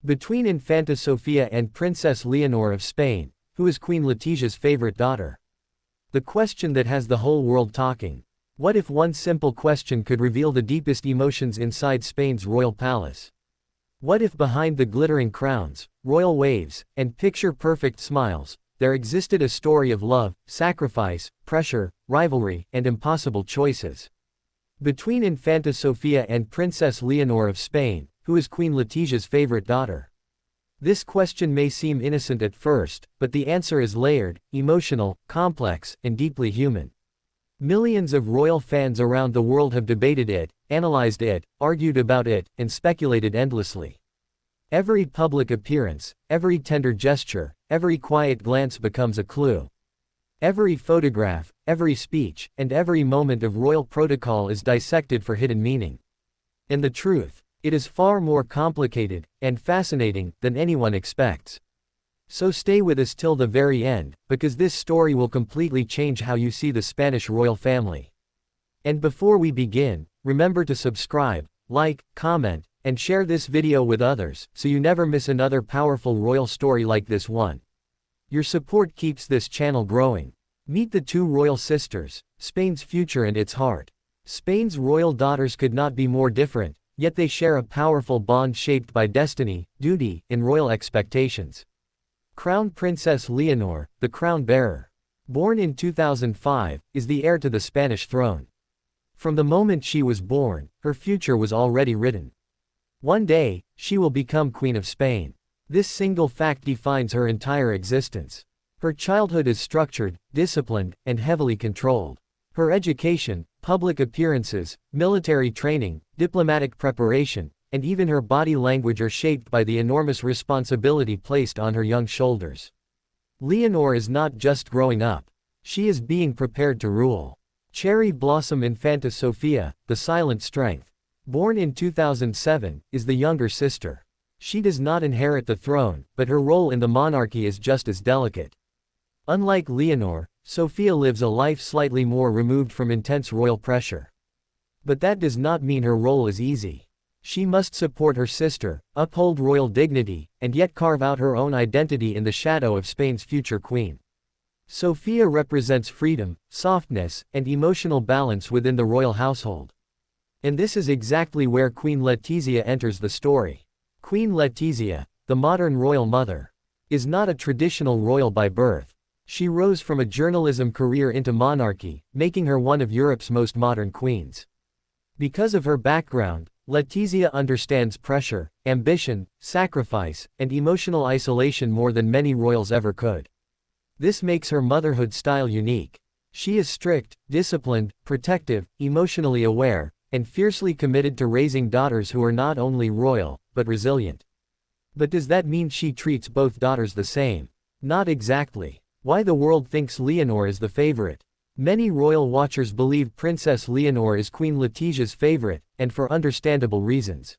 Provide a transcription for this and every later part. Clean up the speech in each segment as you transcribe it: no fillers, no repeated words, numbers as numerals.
Between Infanta Sofía and Princess Leonor of Spain, who is Queen Letizia's favorite daughter? The question that has the whole world talking. What if one simple question could reveal the deepest emotions inside Spain's royal palace? What if behind the glittering crowns, royal waves, and picture-perfect smiles, there existed a story of love, sacrifice, pressure, rivalry, and impossible choices? Between Infanta Sofía and Princess Leonor of Spain, who is Queen Letizia's favorite daughter? This question may seem innocent at first, but the answer is layered, emotional, complex, and deeply human. Millions of royal fans around the world have debated it, analyzed it, argued about it, and speculated endlessly. Every public appearance, every tender gesture, every quiet glance becomes a clue. Every photograph, every speech, and every moment of royal protocol is dissected for hidden meaning. And the truth, it is far more complicated and fascinating than anyone expects. So stay with us till the very end, because this story will completely change how you see the Spanish royal family. And before we begin, remember to subscribe, like, comment, and share this video with others, so you never miss another powerful royal story like this one. Your support keeps this channel growing. Meet the two royal sisters, Spain's future and its heart. Spain's royal daughters could not be more different, yet they share a powerful bond shaped by destiny, duty, and royal expectations. Crown Princess Leonor, the crown bearer. Born in 2005, is the heir to the Spanish throne. From the moment she was born, her future was already written. One day, she will become Queen of Spain. This single fact defines her entire existence. Her childhood is structured, disciplined, and heavily controlled. Her education, public appearances, military training, diplomatic preparation, and even her body language are shaped by the enormous responsibility placed on her young shoulders. Leonor is not just growing up. She is being prepared to rule. Cherry blossom Infanta Sofía, the silent strength. Born in 2007, is the younger sister. She does not inherit the throne, but her role in the monarchy is just as delicate. Unlike Leonor, Sofía lives a life slightly more removed from intense royal pressure. But that does not mean her role is easy. She must support her sister, uphold royal dignity, and yet carve out her own identity in the shadow of Spain's future queen. Sofía represents freedom, softness, and emotional balance within the royal household. And this is exactly where Queen Letizia enters the story. Queen Letizia, the modern royal mother, is not a traditional royal by birth. She rose from a journalism career into monarchy, making her one of Europe's most modern queens. Because of her background, Letizia understands pressure, ambition, sacrifice, and emotional isolation more than many royals ever could. This makes her motherhood style unique. She is strict, disciplined, protective, emotionally aware, and fiercely committed to raising daughters who are not only royal, but resilient. But does that mean she treats both daughters the same? Not exactly. Why the world thinks Leonor is the favorite? Many royal watchers believe Princess Leonor is Queen Letizia's favorite, and for understandable reasons.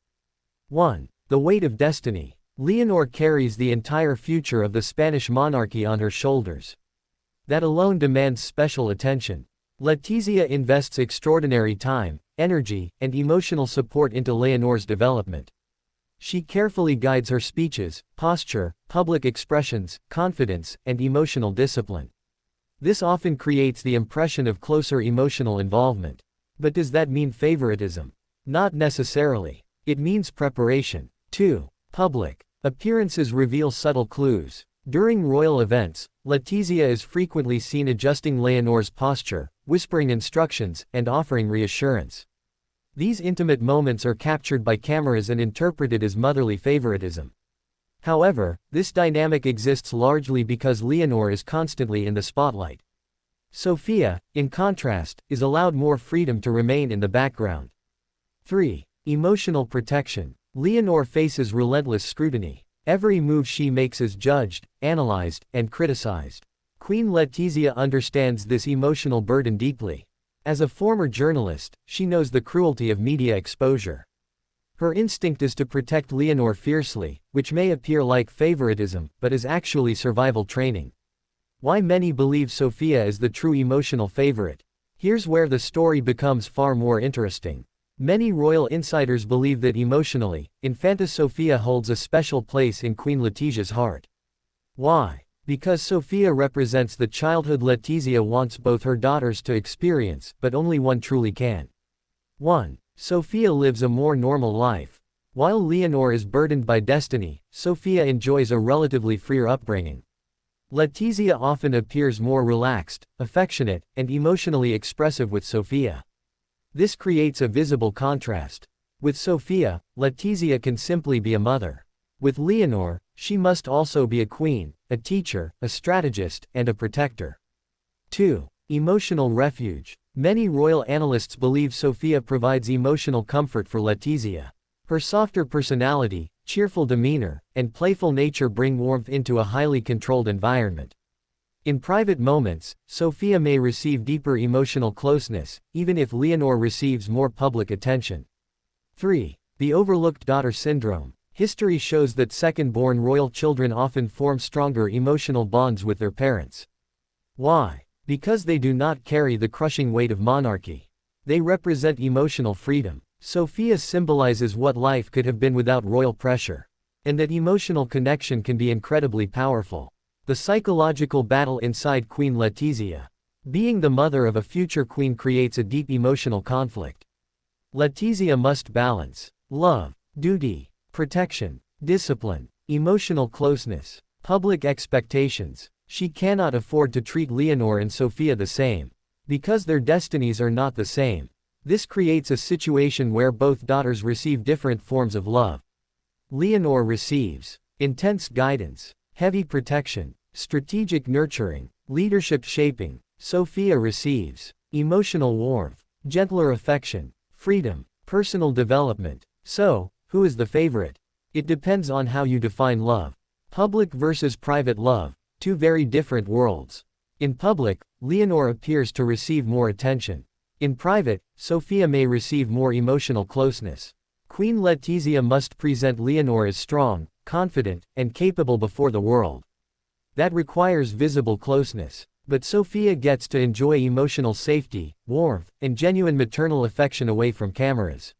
1. The weight of destiny. Leonor carries the entire future of the Spanish monarchy on her shoulders. That alone demands special attention. Letizia invests extraordinary time, energy, and emotional support into Leonor's development. She carefully guides her speeches, posture, public expressions, confidence, and emotional discipline. This often creates the impression of closer emotional involvement. But does that mean favoritism? Not necessarily. It means preparation. 2. Public appearances reveal subtle clues. During royal events, Letizia is frequently seen adjusting Leonor's posture, whispering instructions, and offering reassurance. These intimate moments are captured by cameras and interpreted as motherly favoritism. However, this dynamic exists largely because Leonor is constantly in the spotlight. Sofía, in contrast, is allowed more freedom to remain in the background. 3. Emotional protection. Leonor faces relentless scrutiny. Every move she makes is judged, analyzed, and criticized. Queen Letizia understands this emotional burden deeply. As a former journalist, she knows the cruelty of media exposure. Her instinct is to protect Leonor fiercely, which may appear like favoritism, but is actually survival training. Why many believe Sofía is the true emotional favorite. Here's where the story becomes far more interesting. Many royal insiders believe that emotionally, Infanta Sofía holds a special place in Queen Letizia's heart. Why? Because Sofía represents the childhood Letizia wants both her daughters to experience, but only one truly can. 1. Sofía lives a more normal life. While Leonor is burdened by destiny, Sofía enjoys a relatively freer upbringing. Letizia often appears more relaxed, affectionate, and emotionally expressive with Sofía. This creates a visible contrast. With Sofía, Letizia can simply be a mother. With Leonor, she must also be a queen, a teacher, a strategist, and a protector. 2. Emotional refuge. Many royal analysts believe Sofía provides emotional comfort for Letizia. Her softer personality, cheerful demeanor, and playful nature bring warmth into a highly controlled environment. In private moments, Sofía may receive deeper emotional closeness, even if Leonor receives more public attention. 3. The overlooked daughter syndrome. History shows that second-born royal children often form stronger emotional bonds with their parents. Why? Because they do not carry the crushing weight of monarchy. They represent emotional freedom. Sofía symbolizes what life could have been without royal pressure. And that emotional connection can be incredibly powerful. The psychological battle inside Queen Letizia. Being the mother of a future queen creates a deep emotional conflict. Letizia must balance love, duty, protection, discipline, emotional closeness, public expectations. She cannot afford to treat Leonor and Sofía the same. Because their destinies are not the same. This creates a situation where both daughters receive different forms of love. Leonor receives intense guidance, heavy protection, strategic nurturing, leadership shaping. Sofía receives emotional warmth, gentler affection, freedom, personal development. So, who is the favorite? It depends on how you define love. Public versus private love, two very different worlds. In public, Leonor appears to receive more attention. In private, Sofía may receive more emotional closeness. Queen Letizia must present Leonor as strong, confident, and capable before the world. That requires visible closeness. But Sofía gets to enjoy emotional safety, warmth, and genuine maternal affection away from cameras.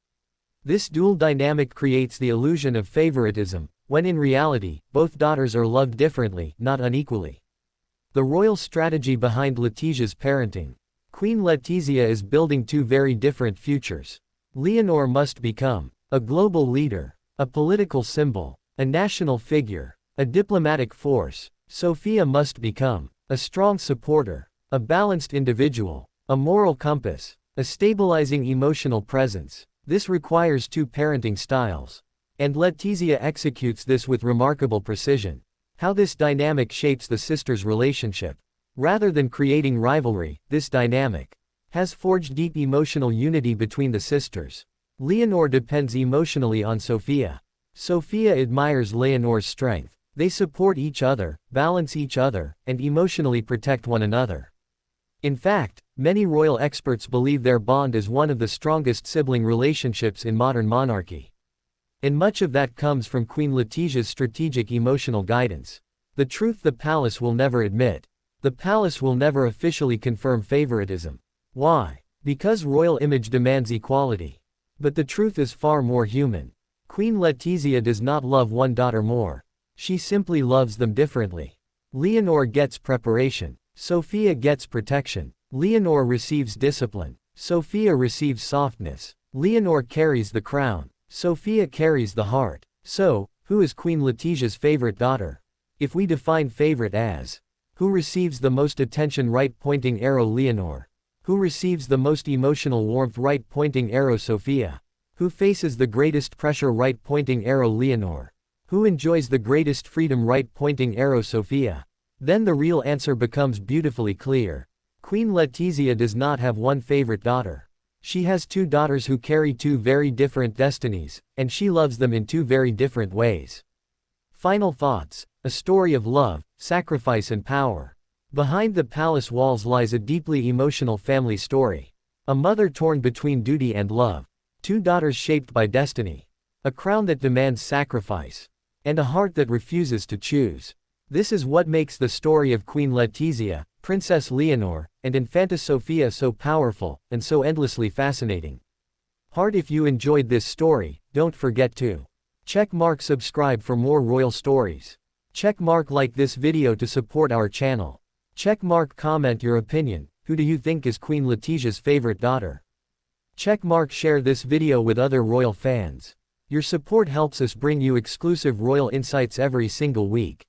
This dual dynamic creates the illusion of favoritism, when in reality, both daughters are loved differently, not unequally. The royal strategy behind Letizia's parenting. Queen Letizia is building two very different futures. Leonor must become a global leader, a political symbol, a national figure, a diplomatic force. Sofía must become a strong supporter, a balanced individual, a moral compass, a stabilizing emotional presence. This requires two parenting styles. And Letizia executes this with remarkable precision. How this dynamic shapes the sisters' relationship. Rather than creating rivalry, this dynamic has forged deep emotional unity between the sisters. Leonor depends emotionally on Sofía. Sofía admires Leonor's strength. They support each other, balance each other, and emotionally protect one another. In fact, many royal experts believe their bond is one of the strongest sibling relationships in modern monarchy. And much of that comes from Queen Letizia's strategic emotional guidance. The truth the palace will never admit. The palace will never officially confirm favoritism. Why? Because royal image demands equality. But the truth is far more human. Queen Letizia does not love one daughter more. She simply loves them differently. Leonor gets preparation. Sofía gets protection. Leonor receives discipline. Sofía receives softness. Leonor carries the crown. Sofía carries the heart. So, who is Queen Letizia's favorite daughter? If we define favorite as who receives the most attention, right-pointing arrow Leonor. Who receives the most emotional warmth, right-pointing arrow Sofía. Who faces the greatest pressure, right-pointing arrow Leonor. Who enjoys the greatest freedom, right-pointing arrow Sofía. Then the real answer becomes beautifully clear. Queen Letizia does not have one favorite daughter. She has two daughters who carry two very different destinies, and she loves them in two very different ways. Final thoughts. A story of love, sacrifice and power. Behind the palace walls lies a deeply emotional family story. A mother torn between duty and love. Two daughters shaped by destiny. A crown that demands sacrifice. And a heart that refuses to choose. This is what makes the story of Queen Letizia, Princess Leonor, and Infanta Sofía so powerful, and so endlessly fascinating. Heart if you enjoyed this story, don't forget to check mark subscribe for more royal stories. Check mark like this video to support our channel. Check mark comment your opinion, who do you think is Queen Letizia's favorite daughter? Check mark share this video with other royal fans. Your support helps us bring you exclusive royal insights every single week.